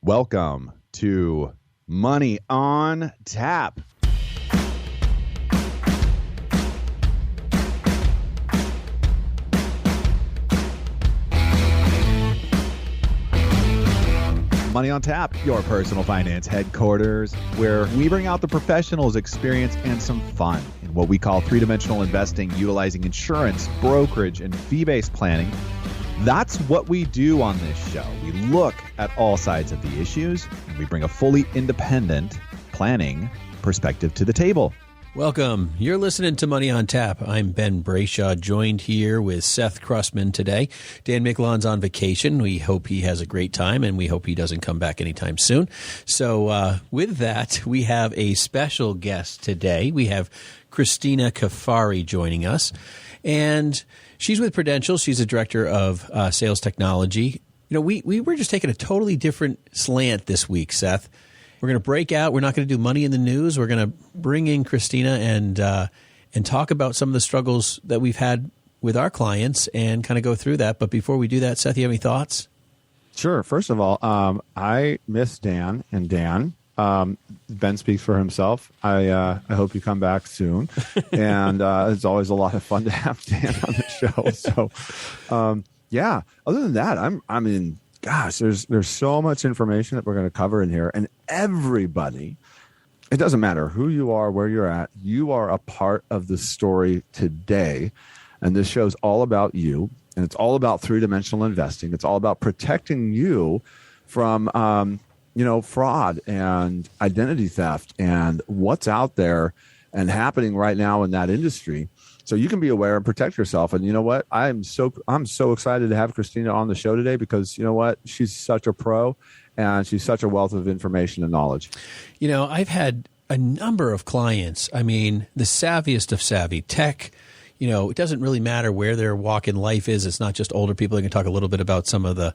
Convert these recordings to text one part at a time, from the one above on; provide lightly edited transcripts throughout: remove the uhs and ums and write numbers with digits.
Welcome to Money on Tap. Money on Tap, your personal finance headquarters, where we bring out the professionals' experience and some fun in what we call three-dimensional investing, utilizing insurance, brokerage, and fee-based planning. That's what we do on this show. We look at all sides of the issues, and we bring a fully independent planning perspective to the table. Welcome. You're listening to Money on Tap. I'm Ben Brayshaw, joined here with Seth Krussman today. Dan Micklon's on vacation. We hope he has a great time, and we hope he doesn't come back anytime soon. So with that, we have a special guest today. We have Christina Kafari joining us, and she's with Prudential. She's the director of sales technology. You know, we were just taking a totally different slant this week, Seth. We're going to break out. We're not going to do money in the news. We're going to bring in Christina and talk about some of the struggles that we've had with our clients and kind of go through that. But before we do that, Seth, you have any thoughts? Sure. First of all, I miss Dan and Dan. Ben speaks for himself. I hope you come back soon. And it's always a lot of fun to have Dan on the show. So, yeah, other than that, I mean, gosh, there's so much information that we're going to cover in here. And everybody, it doesn't matter who you are, where you're at, you are a part of the story today. And this show's all about you. And it's all about three-dimensional investing. It's all about protecting you from fraud and identity theft and what's out there and happening right now in that industry. So you can be aware and protect yourself. And you know what? I'm so excited to have Christina on the show today because you know what? She's such a pro and she's such a wealth of information and knowledge. You know, I've had a number of clients. I mean, the savviest of savvy tech. You know, it doesn't really matter where their walk in life is. It's not just older people. I can talk a little bit about some of the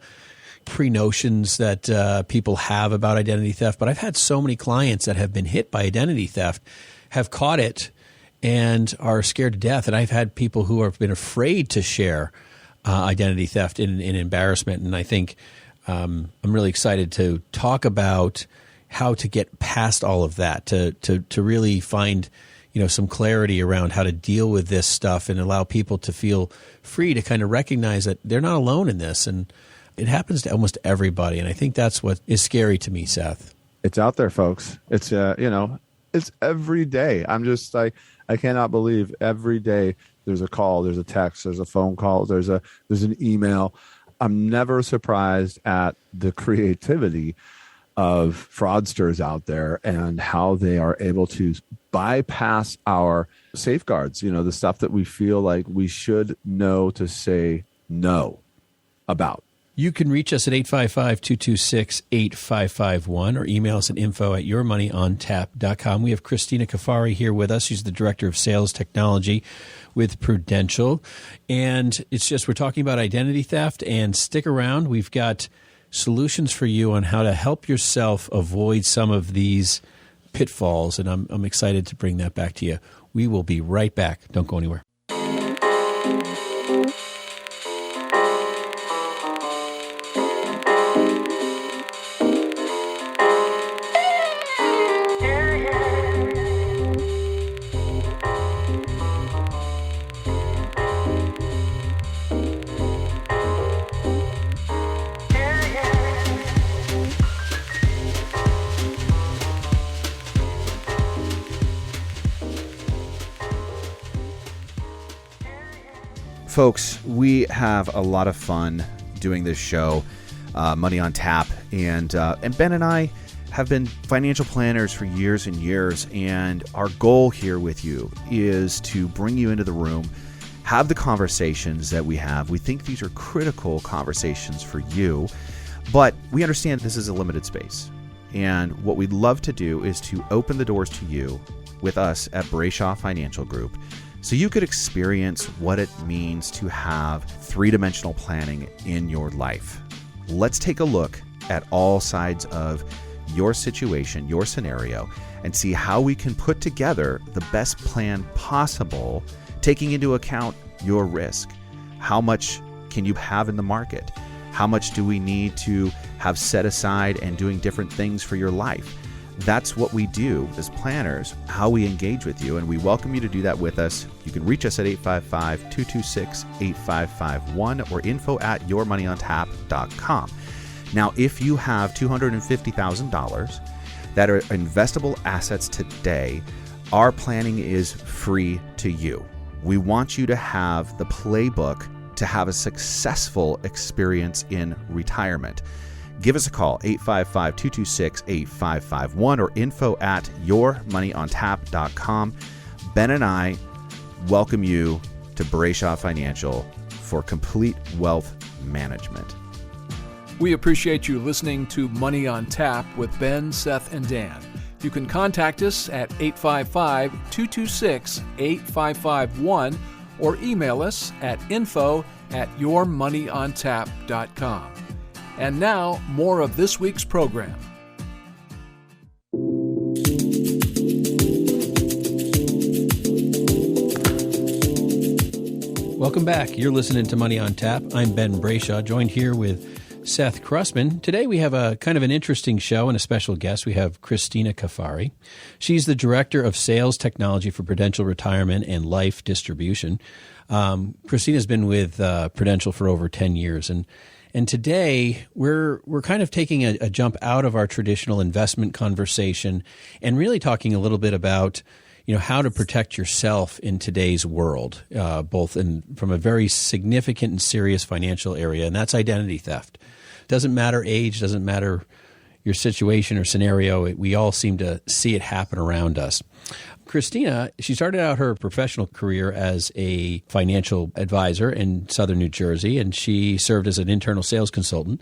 pre-notions that people have about identity theft. But I've had so many clients that have been hit by identity theft, have caught it, and are scared to death. And I've had people who have been afraid to share identity theft in embarrassment. And I think I'm really excited to talk about how to get past all of that, to really find some clarity around how to deal with this stuff and allow people to feel free to kind of recognize that they're not alone in this. And it happens to almost everybody. And I think that's what is scary to me, Seth. It's out there, folks. It's, it's every day. I'm just like, I cannot believe every day there's a call, there's a text, there's a phone call, there's an email. I'm never surprised at the creativity of fraudsters out there and how they are able to bypass our safeguards, the stuff that we feel like we should know to say no about. You can reach us at 855-226-8551 or email us at info@yourmoneyontap.com. We have Christina Kafari here with us. She's the Director of Sales Technology with Prudential. And it's just, we're talking about identity theft, and stick around. We've got solutions for you on how to help yourself avoid some of these pitfalls. And I'm excited to bring that back to you. We will be right back. Don't go anywhere. Folks, we have a lot of fun doing this show, Money on Tap, and Ben and I have been financial planners for years and years, and our goal here with you is to bring you into the room, have the conversations that we have. We think these are critical conversations for you, but we understand this is a limited space, and what we'd love to do is to open the doors to you with us at Brayshaw Financial Group, so you could experience what it means to have three-dimensional planning in your life. Let's take a look at all sides of your situation, your scenario, and see how we can put together the best plan possible, taking into account your risk. How much can you have in the market? How much do we need to have set aside and doing different things for your life. That's what we do as planners, how we engage with you, and we welcome you to do that with us. You can reach us at 855-226-8551 or info@yourmoneyontap.com. Now, if you have $250,000 that are investable assets today, our planning is free to you. We want you to have the playbook to have a successful experience in retirement. Give us a call, 855-226-8551 or info@yourmoneyontap.com. Ben and I welcome you to Brayshaw Financial for complete wealth management. We appreciate you listening to Money on Tap with Ben, Seth, and Dan. You can contact us at 855-226-8551 or email us at info@yourmoneyontap.com. And now, more of this week's program. Welcome back. You're listening to Money on Tap. I'm Ben Brayshaw, joined here with Seth Krussman. Today we have a kind of an interesting show and a special guest. We have Christina Kafari. She's the Director of Sales Technology for Prudential Retirement and Life Distribution. Christina's been with Prudential for over 10 years, and today we're kind of taking a jump out of our traditional investment conversation and really talking a little bit about how to protect yourself in today's world, both from a very significant and serious financial area, and that's identity theft. Doesn't matter age, doesn't matter your situation or scenario. We all seem to see it happen around us. Christina, she started out her professional career as a financial advisor in Southern New Jersey, and she served as an internal sales consultant.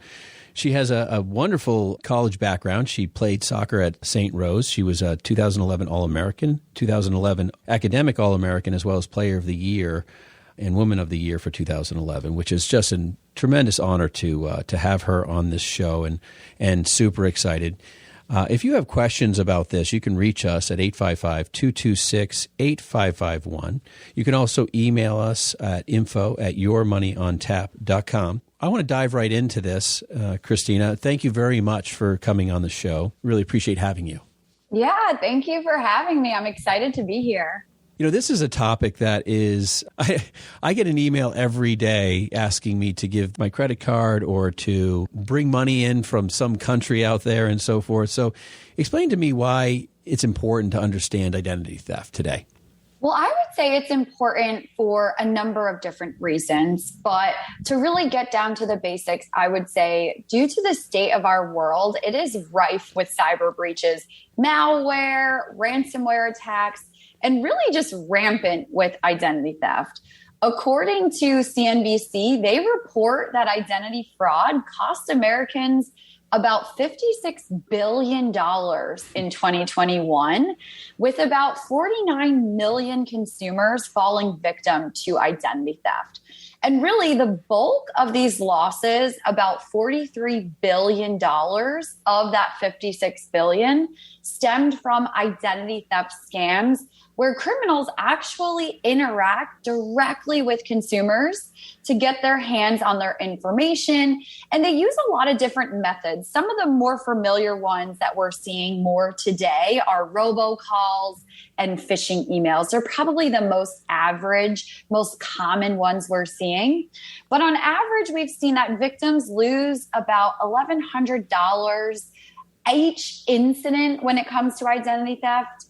She has a wonderful college background. She played soccer at St. Rose. She was a 2011 All-American, 2011 Academic All-American, as well as Player of the Year and Woman of the Year for 2011, which is just a tremendous honor to have her on this show, and super excited. If you have questions about this, you can reach us at 855-226-8551. You can also email us at info@yourmoneyontap.com. I want to dive right into this, Christina. Thank you very much for coming on the show. Really appreciate having you. Yeah, thank you for having me. I'm excited to be here. This is a topic that is, I get an email every day asking me to give my credit card or to bring money in from some country out there and so forth. So explain to me why it's important to understand identity theft today. Well, I would say it's important for a number of different reasons, but to really get down to the basics, I would say due to the state of our world, it is rife with cyber breaches, malware, ransomware attacks, and really just rampant with identity theft. According to CNBC, they report that identity fraud cost Americans about $56 billion in 2021, with about 49 million consumers falling victim to identity theft. And really, the bulk of these losses, about $43 billion of that $56 billion, stemmed from identity theft scams, where criminals actually interact directly with consumers to get their hands on their information. And they use a lot of different methods. Some of the more familiar ones that we're seeing more today are robocalls and phishing emails. They're probably the most average, most common ones we're seeing. But on average, we've seen that victims lose about $1,100 each incident when it comes to identity theft.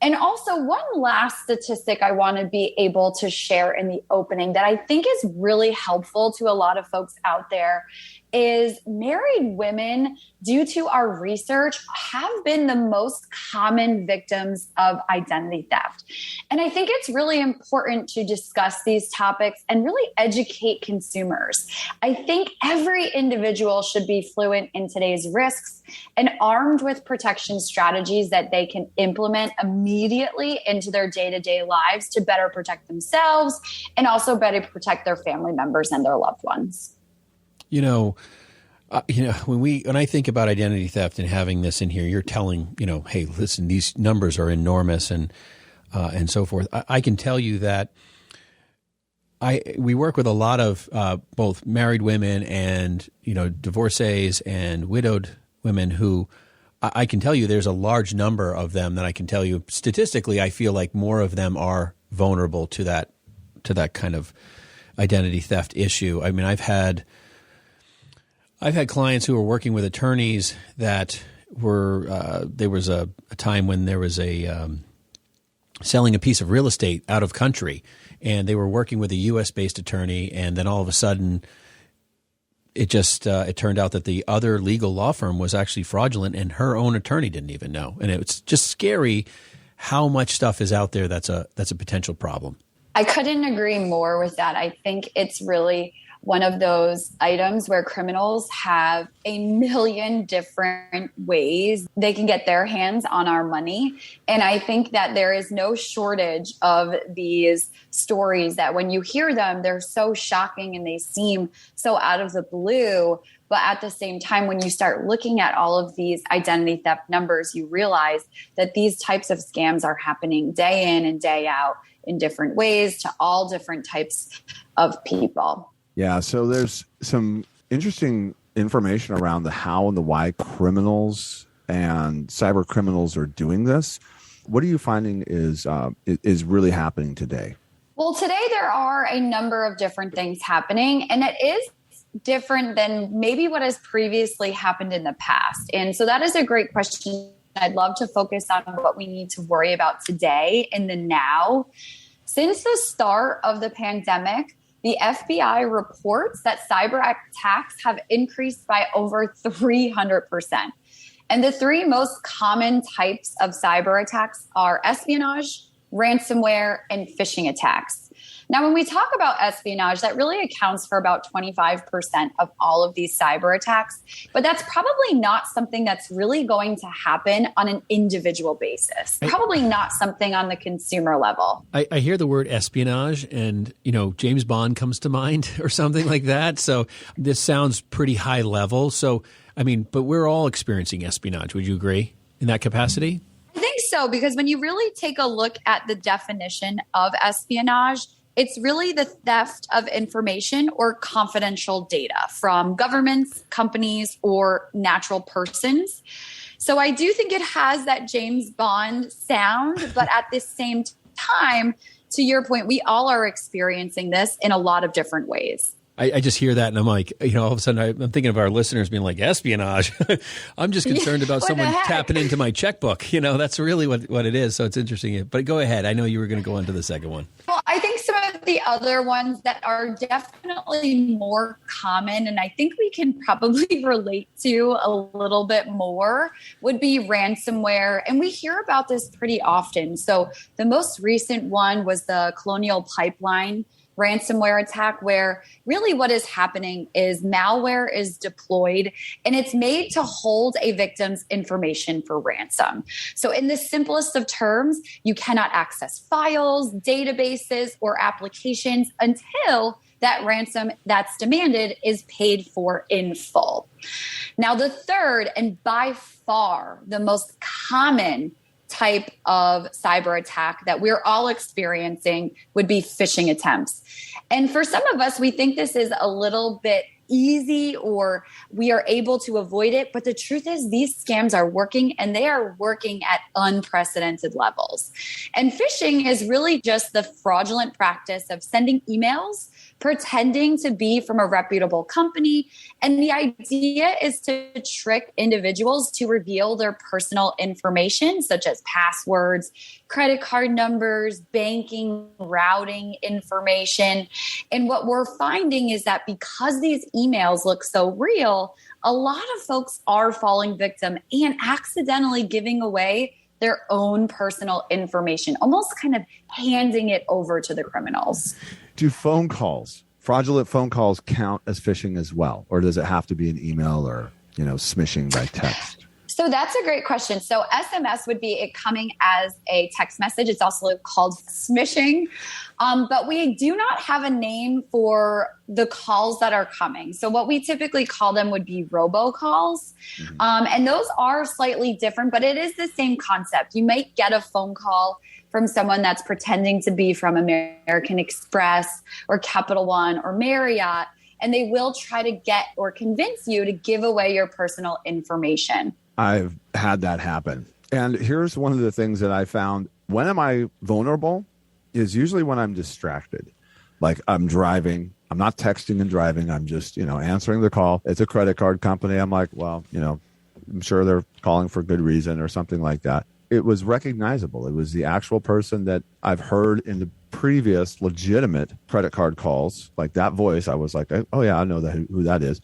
And also, one last statistic I want to be able to share in the opening that I think is really helpful to a lot of folks out there is married women, due to our research, have been the most common victims of identity theft. And I think it's really important to discuss these topics and really educate consumers. I think every individual should be fluent in today's risks and armed with protection strategies that they can implement immediately into their day-to-day lives to better protect themselves and also better protect their family members and their loved ones. When I think about identity theft and having this in here, you're telling, hey, listen, these numbers are enormous and so forth. I can tell you that we work with a lot of both married women and, divorcees and widowed women who I can tell you there's a large number of them that I can tell you statistically, I feel like more of them are vulnerable to that kind of identity theft issue. I mean, I've had clients who were working with attorneys that were there was a time when there was a selling a piece of real estate out of country, and they were working with a U.S. based attorney, and then all of a sudden it turned out that the other legal law firm was actually fraudulent, and her own attorney didn't even know. And it's just scary how much stuff is out there that's a potential problem. I couldn't agree more with that. I think it's really one of those items where criminals have a million different ways they can get their hands on our money. And I think that there is no shortage of these stories that when you hear them, they're so shocking and they seem so out of the blue. But at the same time, when you start looking at all of these identity theft numbers, you realize that these types of scams are happening day in and day out in different ways to all different types of people. Yeah, so there's some interesting information around the how and the why criminals and cyber criminals are doing this. What are you finding is really happening today? Well, today there are a number of different things happening, and it is different than maybe what has previously happened in the past. And so that is a great question. I'd love to focus on what we need to worry about today in the now. Since the start of the pandemic, the FBI reports that cyber attacks have increased by over 300%. And the three most common types of cyber attacks are espionage, ransomware, and phishing attacks. Now, when we talk about espionage, that really accounts for about 25% of all of these cyber attacks. But that's probably not something that's really going to happen on an individual basis. Probably not something on the consumer level. I hear the word espionage and, James Bond comes to mind or something like that. So this sounds pretty high level. So, but we're all experiencing espionage. Would you agree in that capacity? I think so, because when you really take a look at the definition of espionage, it's really the theft of information or confidential data from governments, companies, or natural persons. So I do think it has that James Bond sound, but at the same time, to your point, we all are experiencing this in a lot of different ways. I just hear that and I'm like, all of a sudden I'm thinking of our listeners being like, espionage. I'm just concerned about someone tapping into my checkbook. That's really what it is. So it's interesting. But go ahead. I know you were going to go on to the second one. Well, I think some of the other ones that are definitely more common, and I think we can probably relate to a little bit more, would be ransomware. And we hear about this pretty often. So the most recent one was the Colonial Pipeline ransomware attack, where really what is happening is malware is deployed and it's made to hold a victim's information for ransom. So in the simplest of terms, you cannot access files, databases, or applications until that ransom that's demanded is paid for in full. Now, the third and by far the most common type of cyber attack that we're all experiencing would be phishing attempts. And for some of us, we think this is a little bit easy or we are able to avoid it. But the truth is these scams are working, and they are working at unprecedented levels. And phishing is really just the fraudulent practice of sending emails pretending to be from a reputable company. And the idea is to trick individuals to reveal their personal information, such as passwords, credit card numbers, banking, routing information. And what we're finding is that because these emails look so real, a lot of folks are falling victim and accidentally giving away their own personal information, almost kind of handing it over to the criminals. Do fraudulent phone calls count as phishing as well? Or does it have to be an email or, smishing by text? So that's a great question. So SMS would be it coming as a text message. It's also called smishing. But we do not have a name for the calls that are coming. So what we typically call them would be robocalls. And those are slightly different, but it is the same concept. You might get a phone call from someone that's pretending to be from American Express or Capital One or Marriott, and they will try to get or convince you to give away your personal information. I've had that happen. And here's one of the things that I found. When am I vulnerable? Is usually when I'm distracted. Like I'm driving, I'm not texting and driving. I'm just, answering the call. It's a credit card company. I'm like, well, I'm sure they're calling for good reason or something like that. It was recognizable. It was the actual person that I've heard in the previous legitimate credit card calls, like that voice. I was like, oh yeah, I know who that is.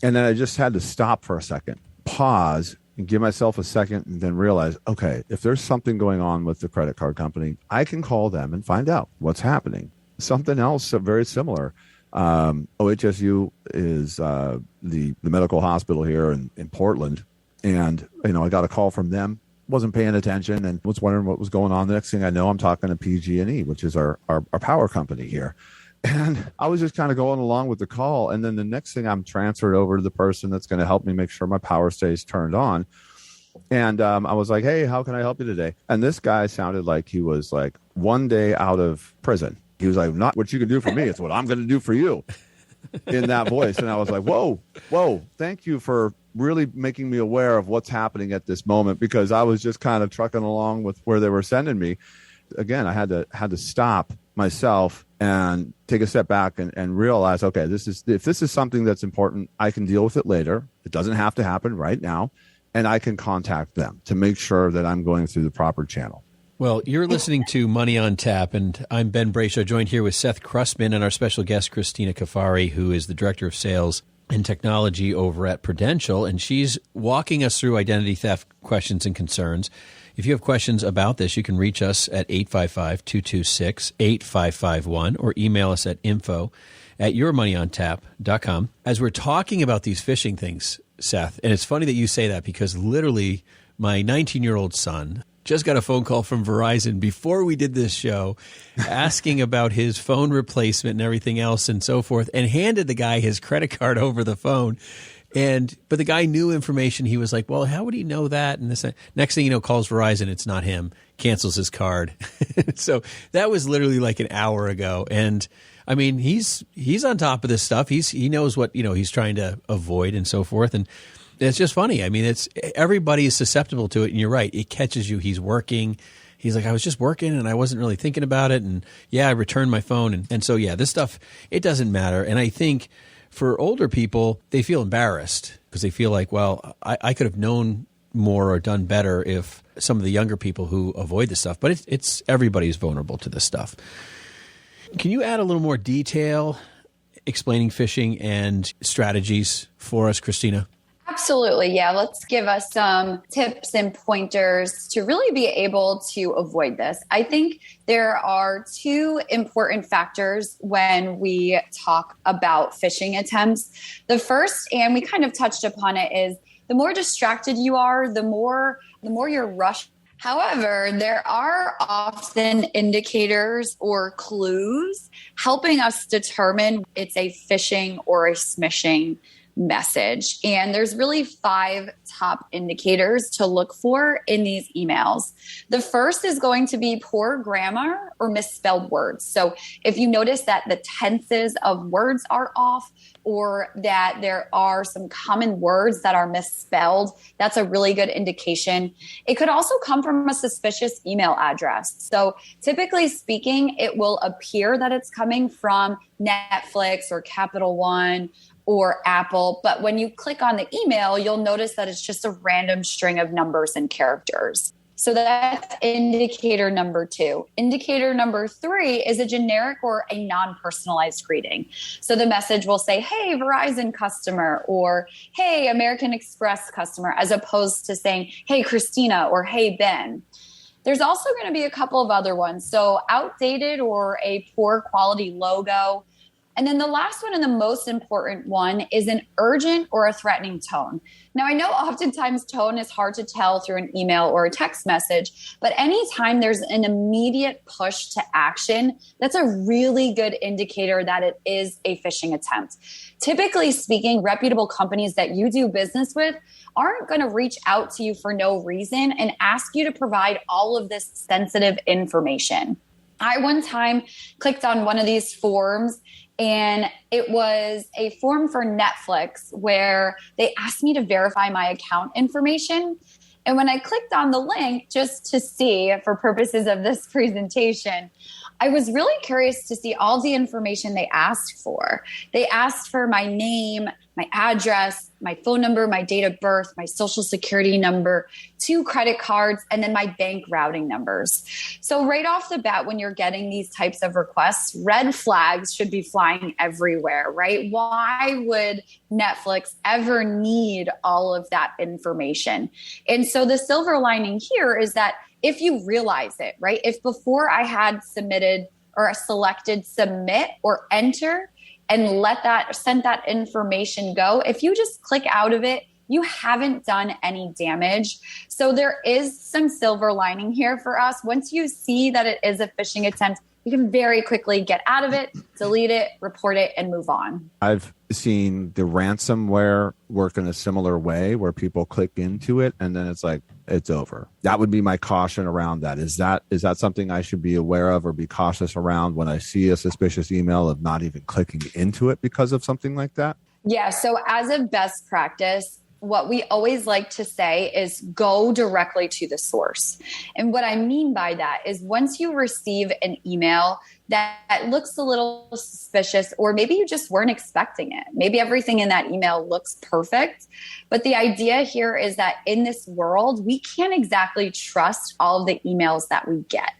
And then I just had to stop for a second, pause, and give myself a second, and then realize, okay, if there's something going on with the credit card company, I can call them and find out what's happening. Something else very similar. OHSU is the medical hospital here in Portland. And, I got a call from them, wasn't paying attention and was wondering what was going on. The next thing I know, I'm talking to PG&E, which is our power company here. And I was just kind of going along with the call. And then the next thing I'm transferred over to the person that's going to help me make sure my power stays turned on. And I was like, hey, how can I help you today? And this guy sounded like he was like one day out of prison. He was like, not what you can do for me. It's what I'm going to do for you in that voice. And I was like, whoa, thank you for really making me aware of what's happening at this moment, because I was just kind of trucking along with where they were sending me. Again, I had to stop myself and take a step back and realize, okay, if this is something that's important, I can deal with it later. It doesn't have to happen right now. And I can contact them to make sure that I'm going through the proper channel. Well, you're listening to Money on Tap, and I'm Ben Brasher, joined here with Seth Krussman and our special guest, Christina Kafari, who is the Director of Sales and Technology over at Prudential, and she's walking us through identity theft questions and concerns. If you have questions about this, you can reach us at 855-226-8551 or email us at info@yourmoneyontap.com. As we're talking about these phishing things, Seth, and it's funny that you say that because literally my 19-year-old son just got a phone call from Verizon before we did this show asking about his phone replacement and everything else and so forth, and handed the guy his credit card over the phone. But the guy knew information. He was like, well, how would he know that? And this, next thing you know, calls Verizon. It's not him, cancels his card. So that was literally like an hour ago. And I mean, he's on top of this stuff. He knows what, he's trying to avoid and so forth. And it's just funny. I mean, everybody is susceptible to it. And you're right. It catches you. He's working. He's like, I was just working and I wasn't really thinking about it. And yeah, I returned my phone. And so, yeah, this stuff, it doesn't matter. And I think for older people, they feel embarrassed because they feel like, well, I could have known more or done better if some of the younger people who avoid this stuff. But it's everybody's vulnerable to this stuff. Can you add a little more detail explaining phishing and strategies for us, Christina? Absolutely. Yeah. Let's give us some tips and pointers to really be able to avoid this. I think there are two important factors when we talk about phishing attempts. The first, and we kind of touched upon it, is the more distracted you are, the more you're rushed. However, there are often indicators or clues helping us determine it's a phishing or a smishing message. And there's really 5 top indicators to look for in these emails. The first is going to be poor grammar or misspelled words. So if you notice that the tenses of words are off or that there are some common words that are misspelled, that's a really good indication. It could also come from a suspicious email address. So typically speaking, it will appear that it's coming from Netflix or Capital One or Apple. But when you click on the email, you'll notice that it's just a random string of numbers and characters. So that's indicator number 2. Indicator number 3 is a generic or a non-personalized greeting. So the message will say, hey, Verizon customer, or hey, American Express customer, as opposed to saying, hey, Christina, or hey, Ben. There's also going to be a couple of other ones. So outdated or a poor quality logo. And then the last one and the most important one is an urgent or a threatening tone. Now, I know oftentimes tone is hard to tell through an email or a text message, but anytime there's an immediate push to action, that's a really good indicator that it is a phishing attempt. Typically speaking, reputable companies that you do business with aren't going to reach out to you for no reason and ask you to provide all of this sensitive information. I one time clicked on one of these forms, and it was a form for Netflix where they asked me to verify my account information. And when I clicked on the link just to see for purposes of this presentation, I was really curious to see all the information they asked for. They asked for my name, my address, my phone number, my date of birth, my social security number, 2 credit cards, and then my bank routing numbers. So right off the bat, when you're getting these types of requests, red flags should be flying everywhere, right? Why would Netflix ever need all of that information? And so the silver lining here is that if you realize it, right? If before I had submitted or selected submit or enter and sent that information go, if you just click out of it, you haven't done any damage. So there is some silver lining here for us. Once you see that it is a phishing attempt, you can very quickly get out of it, delete it, report it, and move on. I've seen the ransomware work in a similar way where people click into it and then it's like, it's over. That would be my caution around that. Is that something I should be aware of or be cautious around when I see a suspicious email of not even clicking into it because of something like that? Yeah. So as a best practice, what we always like to say is go directly to the source. And what I mean by that is once you receive an email that looks a little suspicious, or maybe you just weren't expecting it. Maybe everything in that email looks perfect. But the idea here is that in this world, we can't exactly trust all of the emails that we get.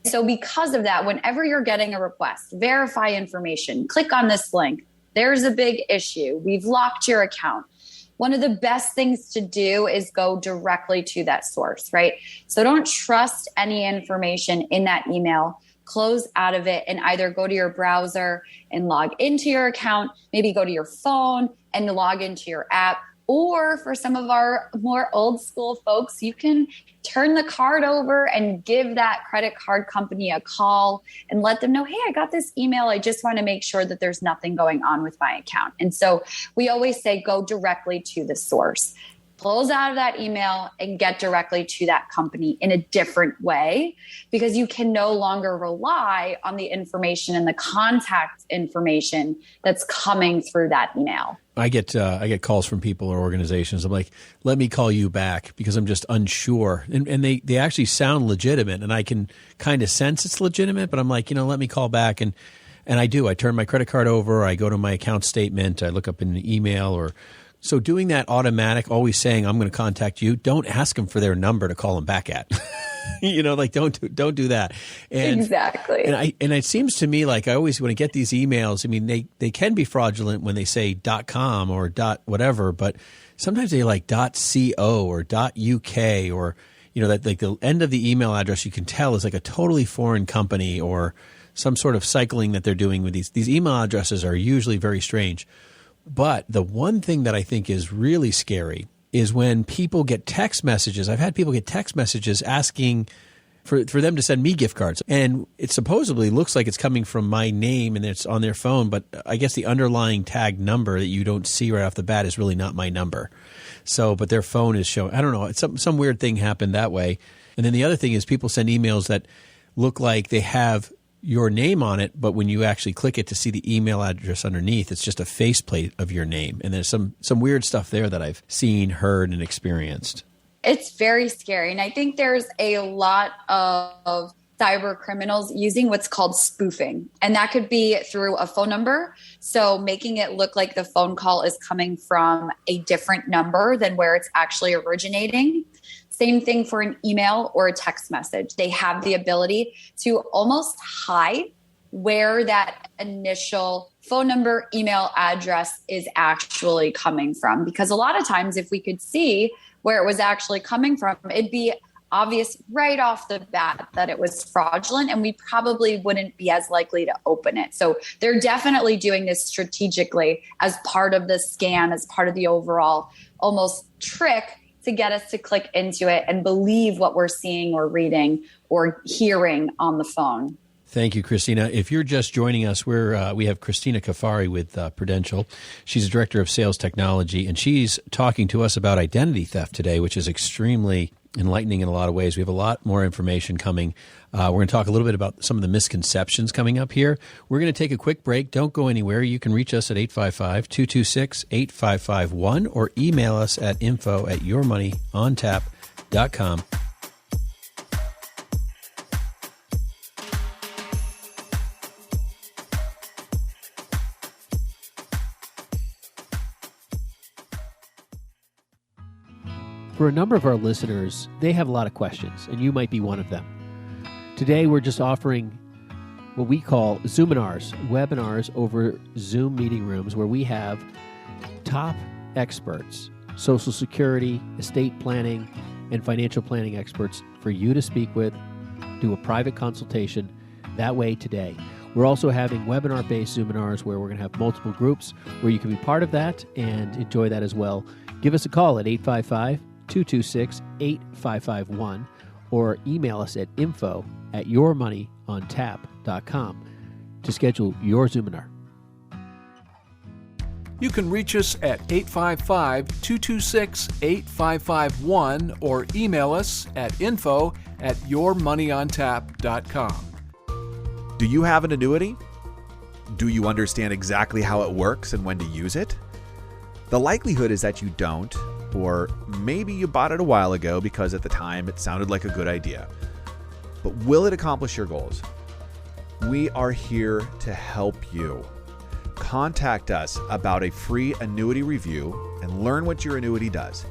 So because of that, whenever you're getting a request, verify information, click on this link. There's a big issue. We've locked your account. One of the best things to do is go directly to that source, right? So don't trust any information in that email. Close out of it and either go to your browser and log into your account, maybe go to your phone and log into your app. Or for some of our more old school folks, you can turn the card over and give that credit card company a call and let them know, hey, I got this email. I just want to make sure that there's nothing going on with my account. And so we always say go directly to the source. Close out of that email and get directly to that company in a different way, because you can no longer rely on the information and the contact information that's coming through that email. I get calls from people or organizations. I'm like, let me call you back because I'm just unsure. And they actually sound legitimate, and I can kind of sense it's legitimate, but I'm like, let me call back. And I do. I turn my credit card over. I go to my account statement. I look up in an email or so doing that automatic, always saying, I'm going to contact you. Don't ask them for their number to call them back at. Don't do that. And, exactly. And it seems to me like I always, when I get these emails, I mean, they can be fraudulent when they say .com or .whatever, but sometimes they like .co or .uk or, that like the end of the email address you can tell is like a totally foreign company or some sort of cycling that they're doing with these email addresses are usually very strange. But the one thing that I think is really scary is when people get text messages. I've had people get text messages asking for them to send me gift cards. And it supposedly looks like it's coming from my name and it's on their phone. But I guess the underlying tag number that you don't see right off the bat is really not my number. So, but their phone is showing. I don't know. It's some weird thing happened that way. And then the other thing is people send emails that look like they have your name on it, but when you actually click it to see the email address underneath, it's just a faceplate of your name. And there's some weird stuff there that I've seen, heard, and experienced. It's very scary. And I think there's a lot of cyber criminals using what's called spoofing. And that could be through a phone number. So making it look like the phone call is coming from a different number than where it's actually originating. Same thing for an email or a text message. They have the ability to almost hide where that initial phone number, email address is actually coming from. Because a lot of times if we could see where it was actually coming from, it'd be obvious right off the bat that it was fraudulent, and we probably wouldn't be as likely to open it. So they're definitely doing this strategically as part of the scam, as part of the overall almost trick to get us to click into it and believe what we're seeing or reading or hearing on the phone. Thank you, Christina. If you're just joining us, we have Christina Kafari with Prudential. She's a director of sales technology, and she's talking to us about identity theft today, which is extremely enlightening in a lot of ways. We have a lot more information coming. We're going to talk a little bit about some of the misconceptions coming up here. We're going to take a quick break. Don't go anywhere. You can reach us at 855-226-8551 or email us at info@yourmoneyontap.com. For a number of our listeners, they have a lot of questions, and you might be one of them. Today, we're just offering what we call Zoominars, webinars over Zoom meeting rooms, where we have top experts, Social Security, estate planning, and financial planning experts for you to speak with, do a private consultation that way today. We're also having webinar-based Zoominars where we're going to have multiple groups where you can be part of that and enjoy that as well. Give us a call at 855-226-8551 or email us at info@yourmoneyontap.com to schedule your Zoominar. You can reach us at 855-226-8551 or email us at info@yourmoneyontap.com. Do you have an annuity? Do you understand exactly how it works and when to use it? The likelihood is that you don't, or maybe you bought it a while ago because at the time it sounded like a good idea. But will it accomplish your goals? We are here to help you. Contact us about a free annuity review and learn what your annuity does,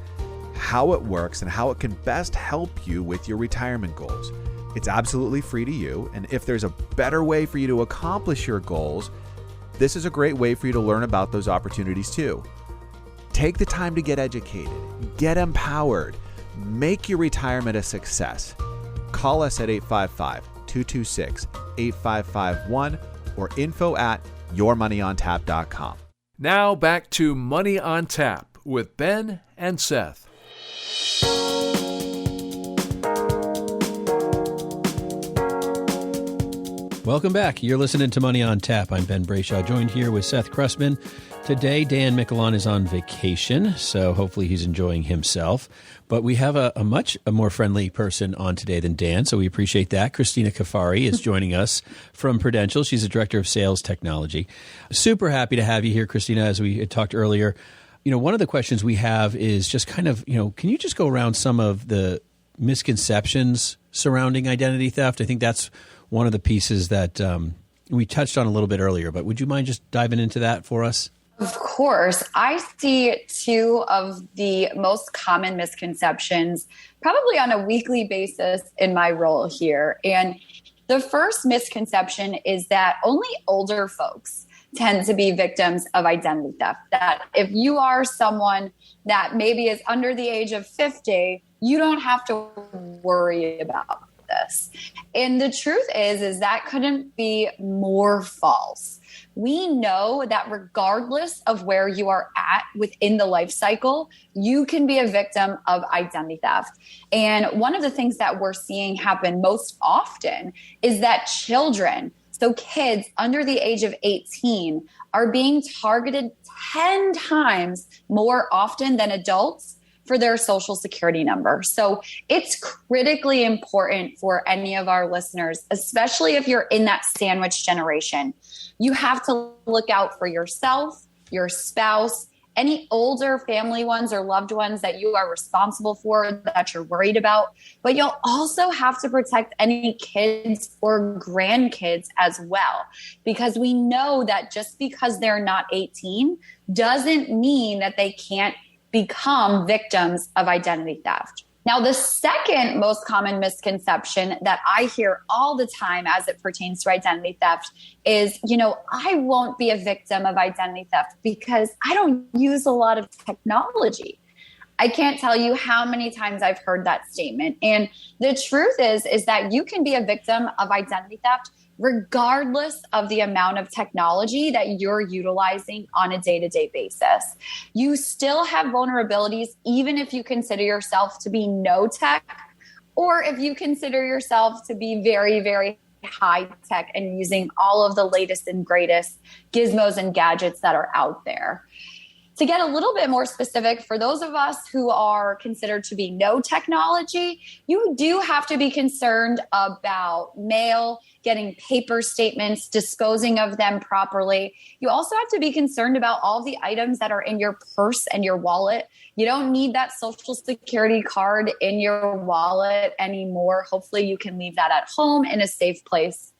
how it works, and how it can best help you with your retirement goals. It's absolutely free to you, and if there's a better way for you to accomplish your goals, this is a great way for you to learn about those opportunities too. Take the time to get educated, get empowered, make your retirement a success. Call us at 855-226-8551 or info@yourmoneyontap.com. Now back to Money on Tap with Ben and Seth. Welcome back. You're listening to Money on Tap. I'm Ben Brayshaw, joined here with Seth Krussman. Today, Dan Michelon is on vacation, so hopefully he's enjoying himself. But we have a much more friendly person on today than Dan, so we appreciate that. Christina Kafari is joining us from Prudential. She's a director of sales technology. Super happy to have you here, Christina, as we had talked earlier. You know, one of the questions we have is just kind of, can you just go around some of the misconceptions surrounding identity theft? I think that's one of the pieces that we touched on a little bit earlier, but would you mind just diving into that for us? Of course. I see two of the most common misconceptions probably on a weekly basis in my role here. And the first misconception is that only older folks tend to be victims of identity theft. That if you are someone that maybe is under the age of 50, you don't have to worry about this. And the truth is that couldn't be more false. We know that regardless of where you are at within the life cycle, you can be a victim of identity theft. And one of the things that we're seeing happen most often is that children, so kids under the age of 18, are being targeted 10 times more often than adults for their Social Security number. So it's critically important for any of our listeners, especially if you're in that sandwich generation. You have to look out for yourself, your spouse, any older family ones or loved ones that you are responsible for that you're worried about. But you'll also have to protect any kids or grandkids as well, because we know that just because they're not 18 doesn't mean that they can't become victims of identity theft. Now, the second most common misconception that I hear all the time as it pertains to identity theft is, I won't be a victim of identity theft because I don't use a lot of technology. I can't tell you how many times I've heard that statement. And the truth is that you can be a victim of identity theft regardless of the amount of technology that you're utilizing on a day-to-day basis. You still have vulnerabilities, even if you consider yourself to be no tech, or if you consider yourself to be very, very high tech and using all of the latest and greatest gizmos and gadgets that are out there. To get a little bit more specific, for those of us who are considered to be no technology, you do have to be concerned about mail, getting paper statements, disposing of them properly. You also have to be concerned about all the items that are in your purse and your wallet. You don't need that Social Security card in your wallet anymore. Hopefully you can leave that at home in a safe place.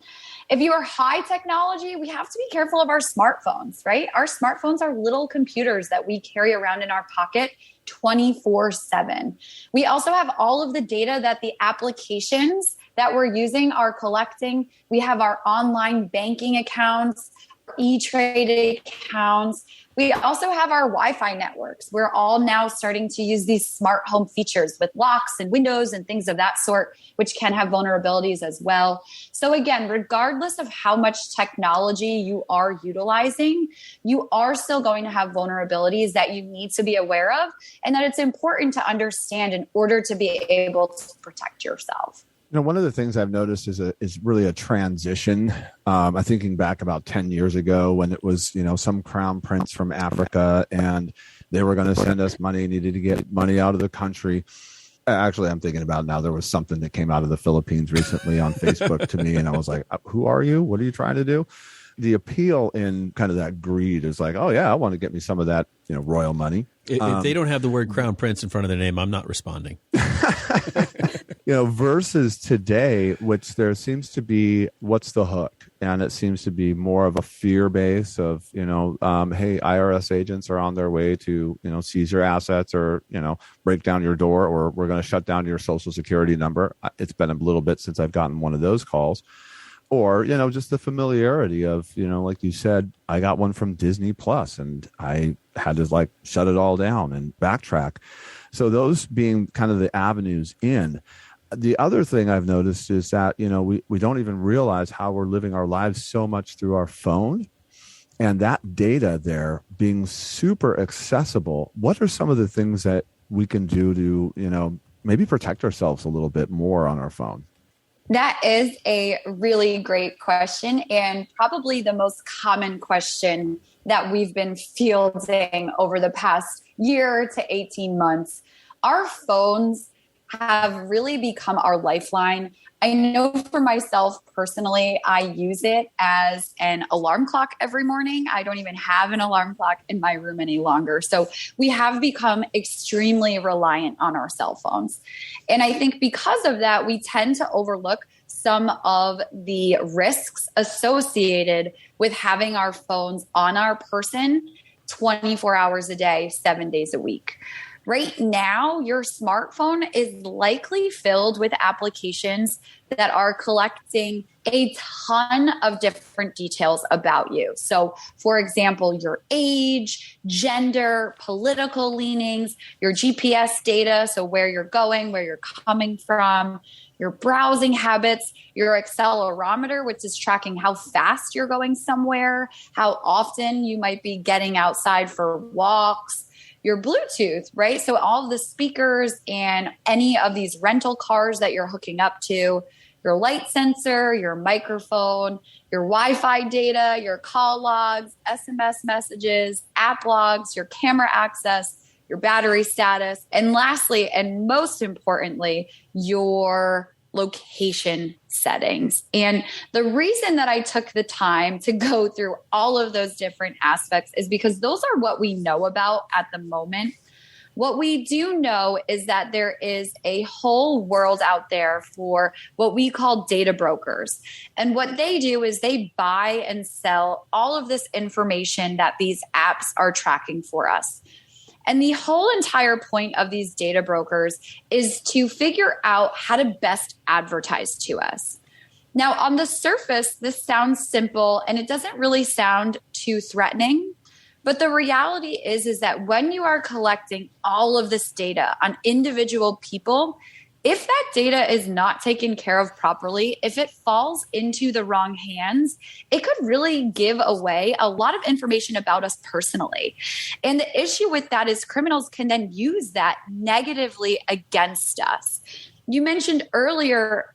If you are high technology, we have to be careful of our smartphones, right? Our smartphones are little computers that we carry around in our pocket 24/7. We also have all of the data that the applications that we're using are collecting. We have our online banking accounts, e-trade accounts. We also have our Wi-Fi networks. We're all now starting to use these smart home features with locks and windows and things of that sort, which can have vulnerabilities as well. So again, regardless of how much technology you are utilizing, you are still going to have vulnerabilities that you need to be aware of and that it's important to understand in order to be able to protect yourself. One of the things I've noticed is really a transition. I'm thinking back about 10 years ago when it was, some crown prince from Africa and they were going to send us money, needed to get money out of the country. Actually, I'm thinking about now, there was something that came out of the Philippines recently on Facebook to me. And I was like, who are you? What are you trying to do? The appeal in kind of that greed is like, oh yeah, I want to get me some of that, royal money. If they don't have the word crown prince in front of their name, I'm not responding. Versus today, which there seems to be, what's the hook? And it seems to be more of a fear base of, hey, IRS agents are on their way to, seize your assets or, break down your door, or we're going to shut down your Social Security number. It's been a little bit since I've gotten one of those calls. Or, just the familiarity of, like you said, I got one from Disney Plus and I had to shut it all down and backtrack. So those being kind of the avenues in. The other thing I've noticed is that, we don't even realize how we're living our lives so much through our phone, and that data there being super accessible. What are some of the things that we can do to, maybe protect ourselves a little bit more on our phone? That is a really great question, and probably the most common question that we've been fielding over the past year to 18 months. Our phones have really become our lifeline. I know for myself personally, I use it as an alarm clock every morning. I don't even have an alarm clock in my room any longer. So we have become extremely reliant on our cell phones. And I think because of that, we tend to overlook some of the risks associated with having our phones on our person 24 hours a day, 7 days a week. Right now, your smartphone is likely filled with applications that are collecting a ton of different details about you. So, for example, your age, gender, political leanings, your GPS data, so where you're going, where you're coming from, your browsing habits, your accelerometer, which is tracking how fast you're going somewhere, how often you might be getting outside for walks, your Bluetooth, right? So all of the speakers and any of these rental cars that you're hooking up to, your light sensor, your microphone, your Wi-Fi data, your call logs, SMS messages, app logs, your camera access, your battery status, and lastly, and most importantly, your location settings. And the reason that I took the time to go through all of those different aspects is because those are what we know about at the moment. What we do know is that there is a whole world out there for what we call data brokers. And what they do is they buy and sell all of this information that these apps are tracking for us. And the whole entire point of these data brokers is to figure out how to best advertise to us. Now, on the surface, this sounds simple and it doesn't really sound too threatening. But the reality is that when you are collecting all of this data on individual people, if that data is not taken care of properly, if it falls into the wrong hands, it could really give away a lot of information about us personally. And the issue with that is criminals can then use that negatively against us. You mentioned earlier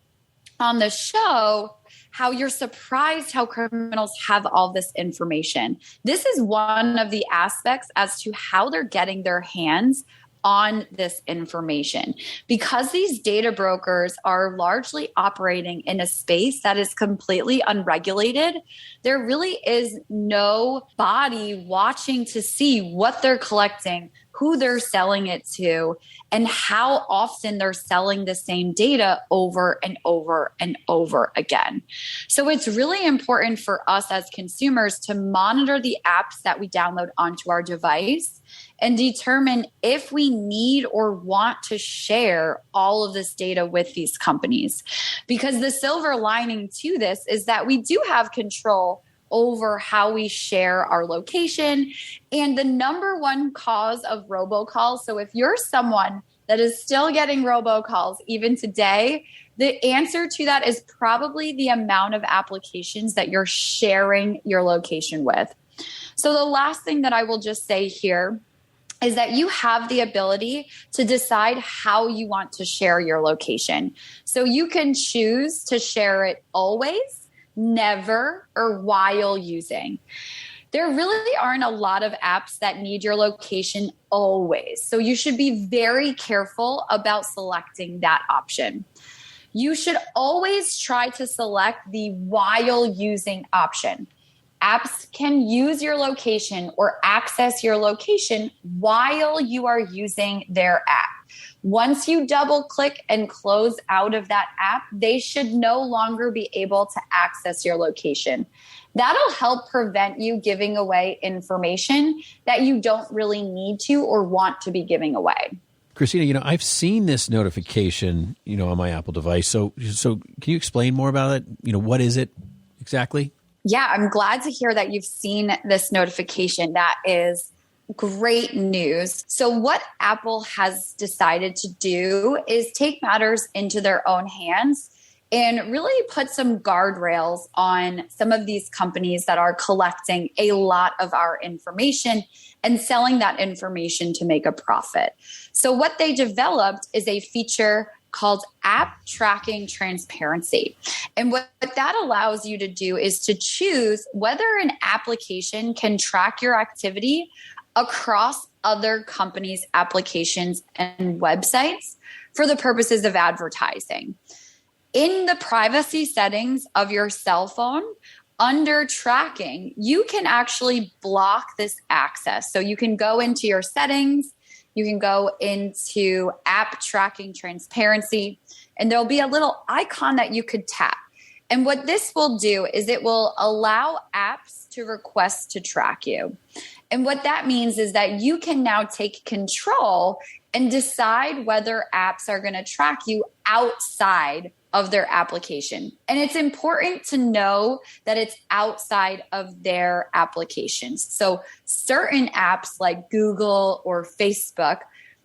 on the show how you're surprised how criminals have all this information. This is one of the aspects as to how they're getting their hands on this information. Because these data brokers are largely operating in a space that is completely unregulated, there really is no body watching to see what they're collecting, who they're selling it to, and how often they're selling the same data over and over and over again. So it's really important for us as consumers to monitor the apps that we download onto our device and determine if we need or want to share all of this data with these companies. Because the silver lining to this is that we do have control over how we share our location and the number one cause of robocalls. So if you're someone that is still getting robocalls even today, the answer to that is probably the amount of applications that you're sharing your location with. So the last thing that I will just say here is that you have the ability to decide how you want to share your location. So you can choose to share it always, never, or while using. There really aren't a lot of apps that need your location always. So you should be very careful about selecting that option. You should always try to select the while using option. Apps can use your location or access your location while you are using their app. Once you double click and close out of that app, they should no longer be able to access your location. That'll help prevent you giving away information that you don't really need to or want to be giving away. Christina, I've seen this notification, on my Apple device. So can you explain more about it? What is it exactly? Yeah, I'm glad to hear that you've seen this notification. That is great news. So what Apple has decided to do is take matters into their own hands and really put some guardrails on some of these companies that are collecting a lot of our information and selling that information to make a profit. So what they developed is a feature called App Tracking Transparency. And what that allows you to do is to choose whether an application can track your activity across other companies' applications and websites for the purposes of advertising. In the privacy settings of your cell phone, under tracking, you can actually block this access. So you can go into your settings, you can go into App Tracking Transparency, and there'll be a little icon that you could tap. And what this will do is it will allow apps to request to track you. And what that means is that you can now take control and decide whether apps are going to track you outside of their application. And it's important to know that it's outside of their applications. So certain apps like Google or Facebook,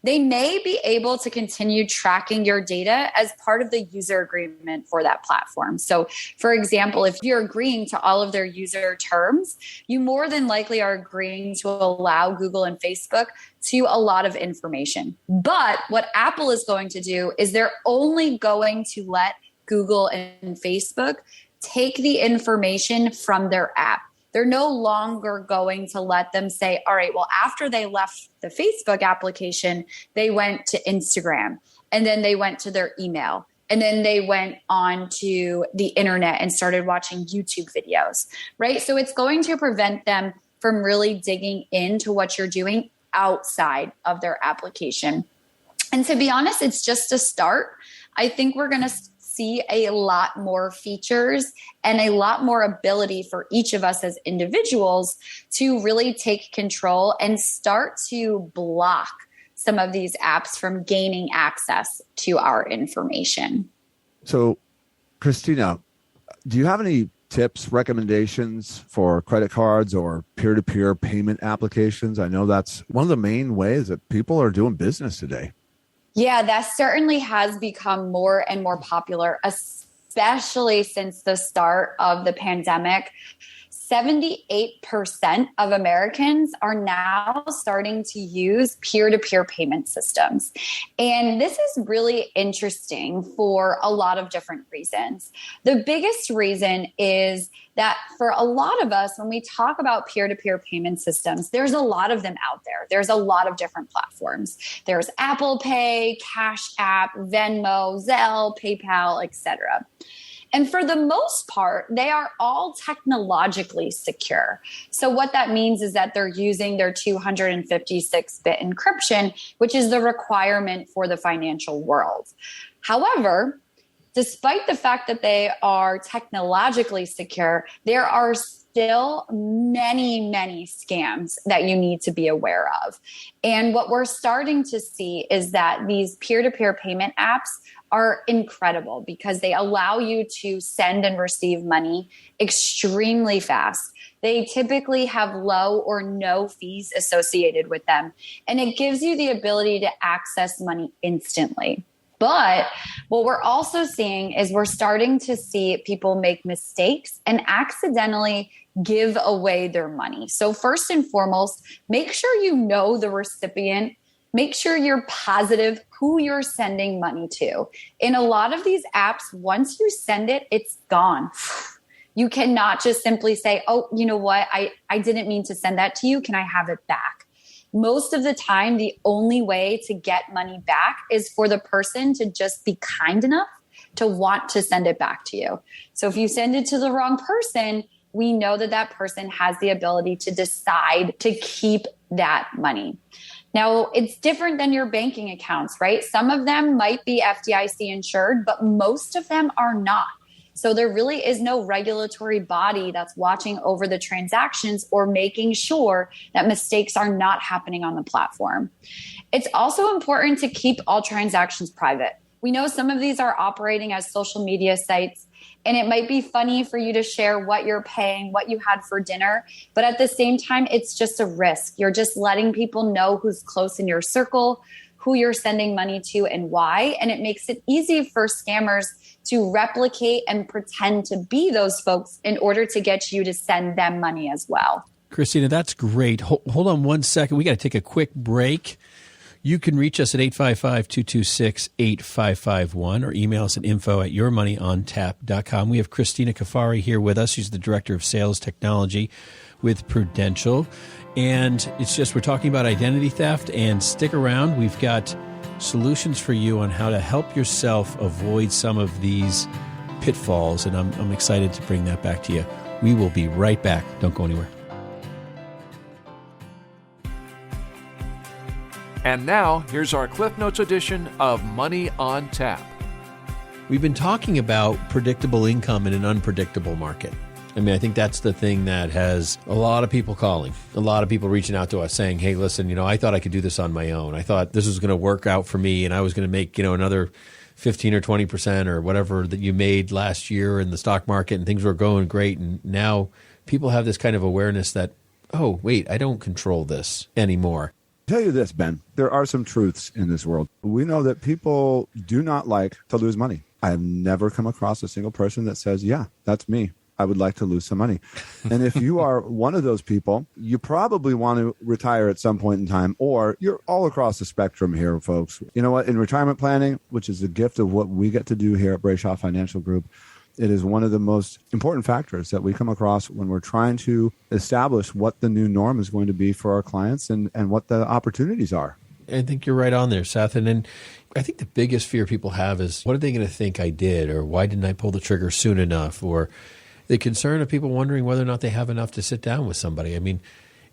they may be able to continue tracking your data as part of the user agreement for that platform. So for example, if you're agreeing to all of their user terms, you more than likely are agreeing to allow Google and Facebook to a lot of information. But what Apple is going to do is they're only going to let Google and Facebook take the information from their app. They're no longer going to let them say, all right, well, after they left the Facebook application, they went to Instagram, and then they went to their email, and then they went on to the internet and started watching YouTube videos, right? So it's going to prevent them from really digging into what you're doing outside of their application. And to be honest, it's just a start. I think we're going to see a lot more features and a lot more ability for each of us as individuals to really take control and start to block some of these apps from gaining access to our information. So, Christina, do you have any tips, recommendations for credit cards or peer-to-peer payment applications? I know that's one of the main ways that people are doing business today. Yeah, that certainly has become more and more popular, especially since the start of the pandemic. 78% of Americans are now starting to use peer-to-peer payment systems. And this is really interesting for a lot of different reasons. The biggest reason is that for a lot of us, when we talk about peer-to-peer payment systems, there's a lot of them out there. There's a lot of different platforms. There's Apple Pay, Cash App, Venmo, Zelle, PayPal, etc. And for the most part, they are all technologically secure. So what that means is that they're using their 256-bit encryption, which is the requirement for the financial world. However, despite the fact that they are technologically secure, there are still many, many scams that you need to be aware of. And what we're starting to see is that these peer-to-peer payment apps are incredible because they allow you to send and receive money extremely fast. They typically have low or no fees associated with them, and it gives you the ability to access money instantly. But what we're also seeing is we're starting to see people make mistakes and accidentally give away their money. So first and foremost, make sure you know the recipient. Make sure you're positive who you're sending money to. In a lot of these apps, once you send it, it's gone. You cannot just simply say, oh, you know what? I didn't mean to send that to you. Can I have it back? Most of the time, the only way to get money back is for the person to just be kind enough to want to send it back to you. So if you send it to the wrong person, we know that that person has the ability to decide to keep that money. Now, it's different than your banking accounts, right? Some of them might be FDIC insured, but most of them are not. So there really is no regulatory body that's watching over the transactions or making sure that mistakes are not happening on the platform. It's also important to keep all transactions private. We know some of these are operating as social media sites, and it might be funny for you to share what you're paying, what you had for dinner, but at the same time, it's just a risk. You're just letting people know who's close in your circle, who you're sending money to, and why. And it makes it easy for scammers to replicate and pretend to be those folks in order to get you to send them money as well. Christina, that's great. Hold on one second. We got to take a quick break. You can reach us at 855-226-8551 or email us at info@yourmoneyontap.com. We have Christina Kafari here with us. She's the Director of Sales Technology with Prudential. And it's just, we're talking about identity theft, and stick around. We've got solutions for you on how to help yourself avoid some of these pitfalls. And I'm excited to bring that back to you. We will be right back. Don't go anywhere. And now, here's our Cliff Notes edition of Money on Tap. We've been talking about predictable income in an unpredictable market. I mean, I think that's the thing that has a lot of people calling, a lot of people reaching out to us saying, hey, listen, I thought I could do this on my own. I thought this was going to work out for me and I was going to make, another 15 or 20% or whatever that you made last year in the stock market and things were going great. And now people have this kind of awareness that, oh, wait, I don't control this anymore. Tell you this, Ben, there are some truths in this world. We know that people do not like to lose money. I have never come across a single person that says, yeah, that's me. I would like to lose some money. And if you are one of those people, you probably want to retire at some point in time, or you're all across the spectrum here, folks. You know what? In retirement planning, which is the gift of what we get to do here at Brayshaw Financial Group, it is one of the most important factors that we come across when we're trying to establish what the new norm is going to be for our clients and what the opportunities are. I think you're right on there, Seth. And then I think the biggest fear people have is, what are they going to think I did? Or why didn't I pull the trigger soon enough? Or the concern of people wondering whether or not they have enough to sit down with somebody. I mean,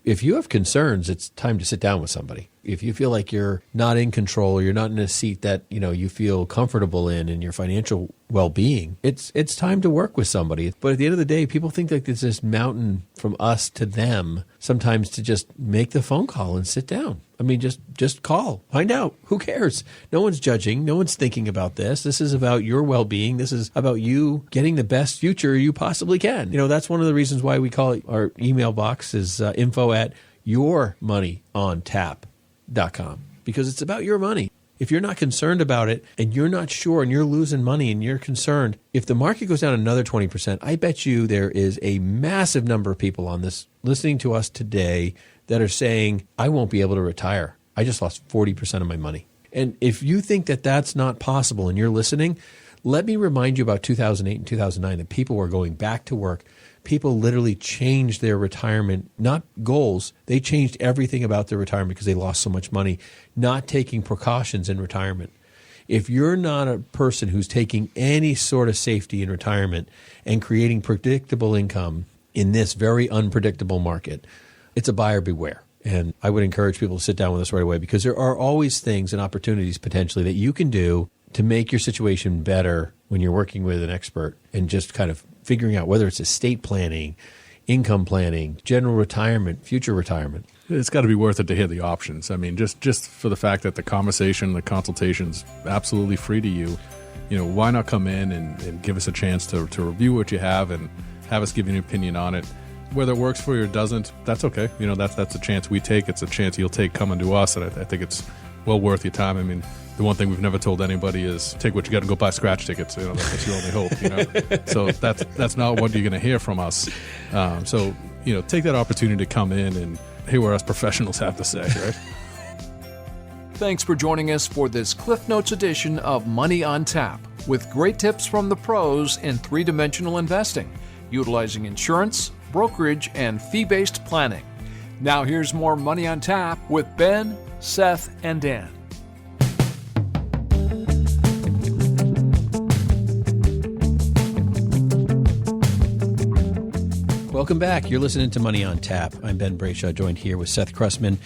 if you have concerns, it's time to sit down with somebody. If you feel like you're not in control or you're not in a seat that, you feel comfortable in your financial well-being, it's time to work with somebody. But at the end of the day, people think like there's this mountain from us to them sometimes to just make the phone call and sit down. I mean, just call, find out. Who cares? No one's judging. No one's thinking about this. This is about your well-being. This is about you getting the best future you possibly can. That's one of the reasons why we call it our email box is info@yourmoneyontap.com, because it's about your money. If you're not concerned about it and you're not sure and you're losing money and you're concerned, if the market goes down another 20%, I bet you there is a massive number of people on this listening to us today that are saying, I won't be able to retire. I just lost 40% of my money. And if you think that that's not possible and you're listening, let me remind you about 2008 and 2009, that people were going back to work. People literally changed their retirement, not goals. They changed everything about their retirement because they lost so much money, not taking precautions in retirement. If you're not a person who's taking any sort of safety in retirement and creating predictable income in this very unpredictable market, it's a buyer beware. And I would encourage people to sit down with us right away, because there are always things and opportunities potentially that you can do to make your situation better when you're working with an expert and just kind of figuring out whether it's estate planning, income planning, general retirement, future retirement. It's got to be worth it to hear the options. I mean, just for the fact that the conversation, the consultation's absolutely free to you, why not come in and give us a chance to review what you have and have us give you an opinion on it. Whether it works for you or doesn't, that's okay. That's a chance we take. It's a chance you'll take coming to us, and I think it's well worth your time. I mean, the one thing we've never told anybody is take what you got and go buy scratch tickets. That's your only hope. So that's not what you're going to hear from us. So take that opportunity to come in and hear what us professionals have to say. Right? Thanks for joining us for this Cliff Notes edition of Money on Tap, with great tips from the pros in three-dimensional investing, utilizing insurance, brokerage, and fee-based planning. Now here's more Money on Tap with Ben, Seth, and Dan. Welcome back. You're listening to Money on Tap. I'm Ben Brayshaw, joined here with Seth Krussman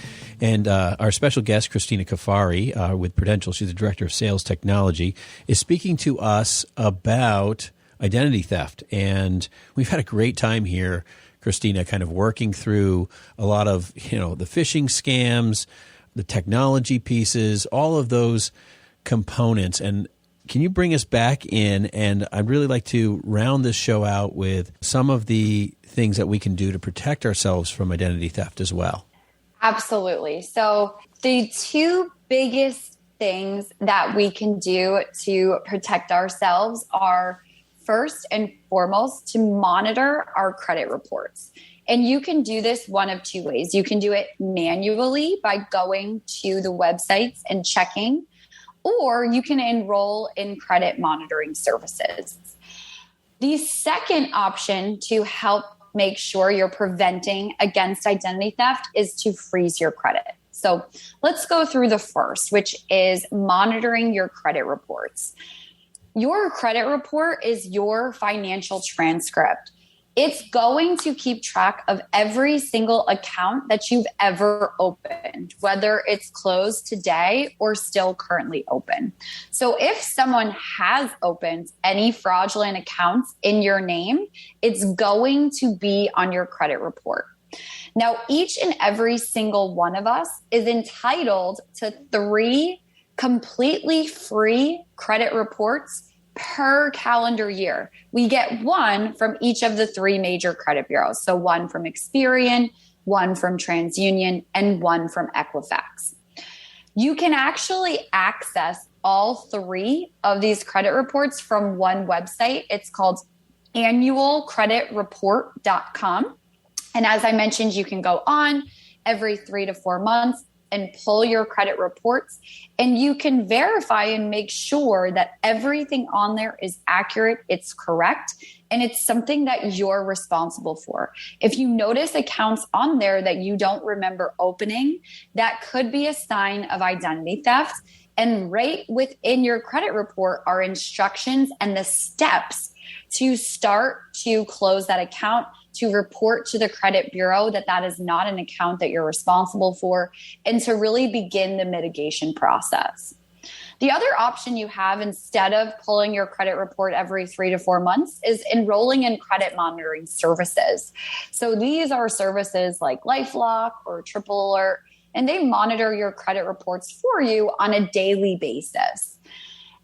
and our special guest, Christina Kafari, with Prudential. She's the Director of Sales Technology, is speaking to us about identity theft. And we've had a great time here, Christina, kind of working through a lot of, the phishing scams, the technology pieces, all of those components. And can you bring us back in? And I'd really like to round this show out with some of the things that we can do to protect ourselves from identity theft as well. Absolutely. So the two biggest things that we can do to protect ourselves are, first and foremost, to monitor our credit reports. And you can do this one of two ways. You can do it manually by going to the websites and checking, or you can enroll in credit monitoring services. The second option to help make sure you're preventing against identity theft is to freeze your credit. So let's go through the first, which is monitoring your credit reports. Your credit report is your financial transcript. It's going to keep track of every single account that you've ever opened, whether it's closed today or still currently open. So if someone has opened any fraudulent accounts in your name, it's going to be on your credit report. Now, each and every single one of us is entitled to 3 completely free credit reports per calendar year. We get 1 from each of the 3 major credit bureaus. So 1 from Experian, 1 from TransUnion, and 1 from Equifax. You can actually access all 3 of these credit reports from one website. It's called annualcreditreport.com. And as I mentioned, you can go on every 3 to 4 months and pull your credit reports, and you can verify and make sure that everything on there is accurate, it's correct, and it's something that you're responsible for. If you notice accounts on there that you don't remember opening, that could be a sign of identity theft. And right within your credit report are instructions and the steps to start to close that account, to report to the credit bureau that that is not an account that you're responsible for, and to really begin the mitigation process. The other option you have, instead of pulling your credit report every 3 to 4 months, is enrolling in credit monitoring services. So these are services like LifeLock or Triple Alert and they monitor your credit reports for you on a daily basis.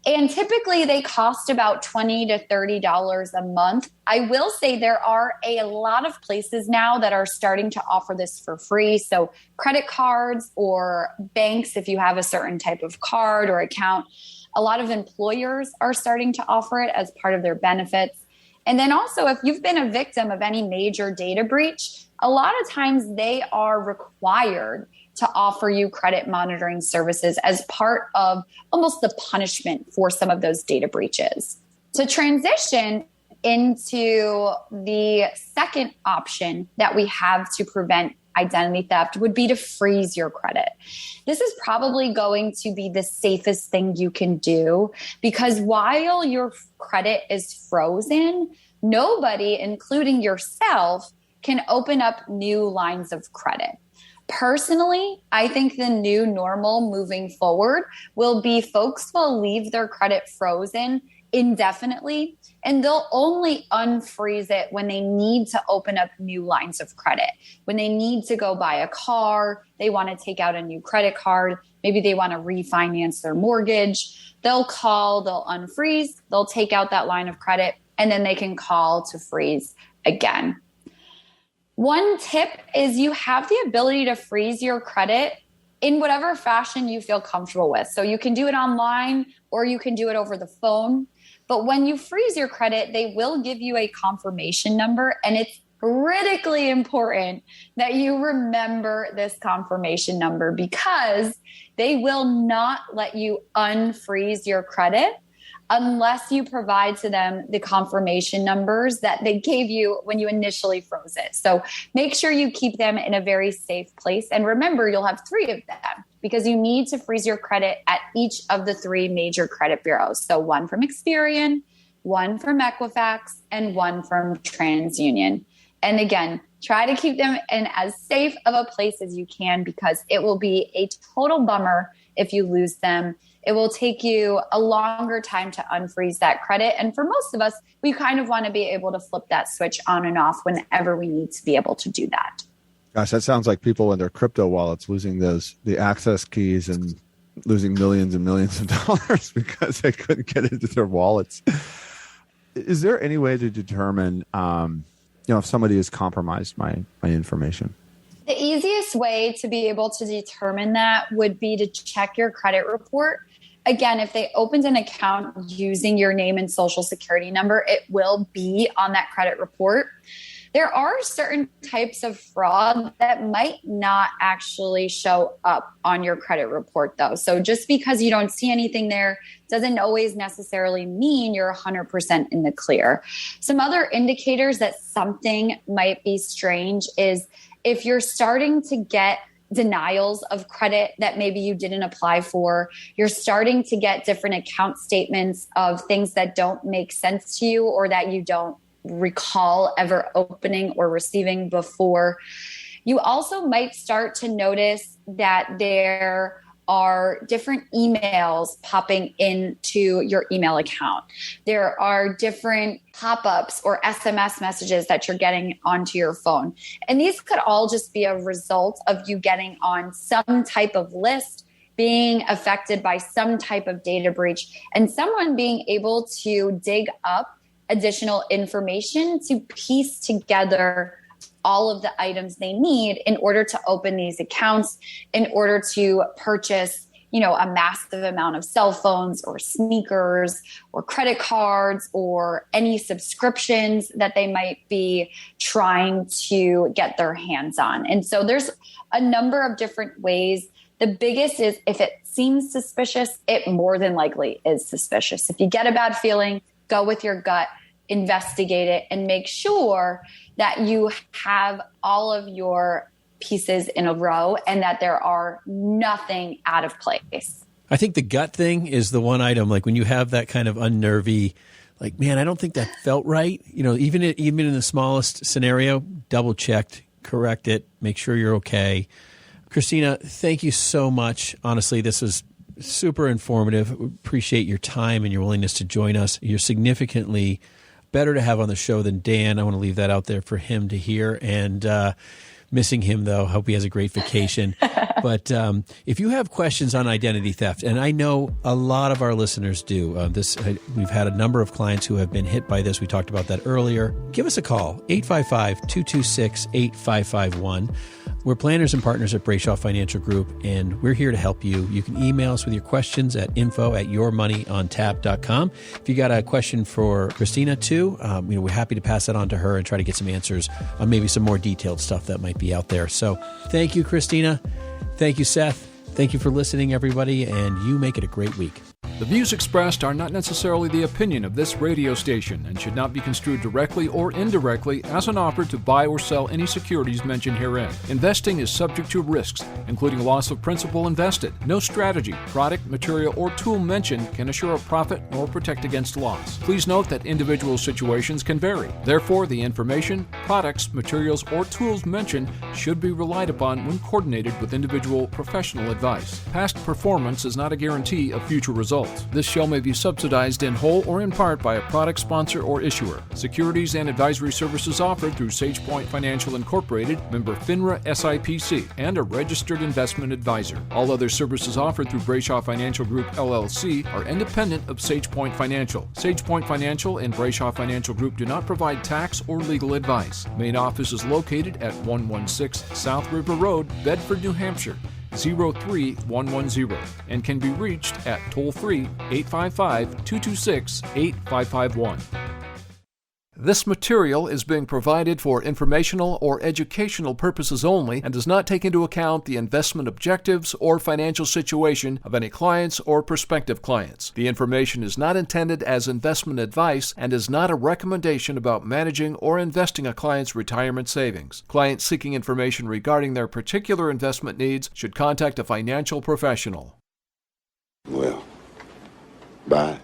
And typically they cost about $20 to $30 a month. I will say there are a lot of places now that are starting to offer this for free. So credit cards or banks, if you have a certain type of card or account, a lot of employers are starting to offer it as part of their benefits. And then also, if you've been a victim of any major data breach, a lot of times they are required to offer you credit monitoring services as part of almost the punishment for some of those data breaches. To transition into the second option that we have to prevent identity theft would be to freeze your credit. This is probably going to be the safest thing you can do, because while your credit is frozen, nobody, including yourself, can open up new lines of credit. Personally, I think the new normal moving forward will be folks will leave their credit frozen indefinitely, and they'll only unfreeze it when they need to open up new lines of credit. When they need to go buy a car, they want to take out a new credit card, maybe they want to refinance their mortgage, they'll call, they'll unfreeze, they'll take out that line of credit, and then they can call to freeze again. One tip is you have the ability to freeze your credit in whatever fashion you feel comfortable with. So you can do it online or you can do it over the phone. But when you freeze your credit, they will give you a confirmation number, and it's critically important that you remember this confirmation number, because they will not let you unfreeze your credit unless you provide to them the confirmation numbers that they gave you when you initially froze it. So make sure you keep them in a very safe place. And remember, you'll have 3 of them, because you need to freeze your credit at each of the 3 major credit bureaus. So 1 from Experian, 1 from Equifax, and 1 from TransUnion. And again, try to keep them in as safe of a place as you can, because it will be a total bummer if you lose them. It will take you a longer time to unfreeze that credit. And for most of us, we kind of want to be able to flip that switch on and off whenever we need to be able to do that. Gosh, that sounds like people in their crypto wallets losing the access keys and losing millions and millions of dollars because they couldn't get into their wallets. Is there any way to determine, if somebody has compromised my information? The easiest way to be able to determine that would be to check your credit report. Again, if they opened an account using your name and social security number, it will be on that credit report. There are certain types of fraud that might not actually show up on your credit report, though. So just because you don't see anything there doesn't always necessarily mean you're 100% in the clear. Some other indicators that something might be strange is if you're starting to get denials of credit that maybe you didn't apply for, you're starting to get different account statements of things that don't make sense to you or that you don't recall ever opening or receiving before. You also might start to notice that there are different emails popping into your email account. There are different pop-ups or SMS messages that you're getting onto your phone. And these could all just be a result of you getting on some type of list, being affected by some type of data breach, and someone being able to dig up additional information to piece together all of the items they need in order to open these accounts, in order to purchase, a massive amount of cell phones or sneakers or credit cards or any subscriptions that they might be trying to get their hands on. And so there's a number of different ways. The biggest is if it seems suspicious, it more than likely is suspicious. If you get a bad feeling, go with your gut, investigate it, and make sure that you have all of your pieces in a row and that there are nothing out of place. I think the gut thing is the one item, like when you have that kind of unnervy, like, man, I don't think that felt right. Even in the smallest scenario, double checked, correct it, make sure you're okay. Christina, thank you so much. Honestly, this was super informative. We appreciate your time and your willingness to join us. You're significantly better to have on the show than Dan. I want to leave that out there for him to hear. And Missing him, though. Hope he has a great vacation. But if you have questions on identity theft, and I know a lot of our listeners do, we've had a number of clients who have been hit by this. We talked about that earlier. Give us a call, 855-226-8551. We're planners and partners at Brayshaw Financial Group, and we're here to help you. You can email us with your questions at info@yourmoneyontap.com. If you got a question for Christina too, we're happy to pass that on to her and try to get some answers on maybe some more detailed stuff that might be out there. So thank you, Christina. Thank you, Seth. Thank you for listening, everybody, and you make it a great week. The views expressed are not necessarily the opinion of this radio station and should not be construed directly or indirectly as an offer to buy or sell any securities mentioned herein. Investing is subject to risks, including loss of principal invested. No strategy, product, material, or tool mentioned can assure a profit nor protect against loss. Please note that individual situations can vary. Therefore, the information, products, materials, or tools mentioned should be relied upon when coordinated with individual professional advice. Past performance is not a guarantee of future results. This show may be subsidized in whole or in part by a product sponsor or issuer. Securities and advisory services offered through SagePoint Financial Incorporated, member FINRA SIPC, and a registered investment advisor. All other services offered through Brayshaw Financial Group LLC are independent of SagePoint Financial. SagePoint Financial and Brayshaw Financial Group do not provide tax or legal advice. Main office is located at 116 South River Road, Bedford, New Hampshire, 03110, and can be reached at toll-free 855-226-8551. This material is being provided for informational or educational purposes only and does not take into account the investment objectives or financial situation of any clients or prospective clients. The information is not intended as investment advice and is not a recommendation about managing or investing a client's retirement savings. Clients seeking information regarding their particular investment needs should contact a financial professional. Well, bye.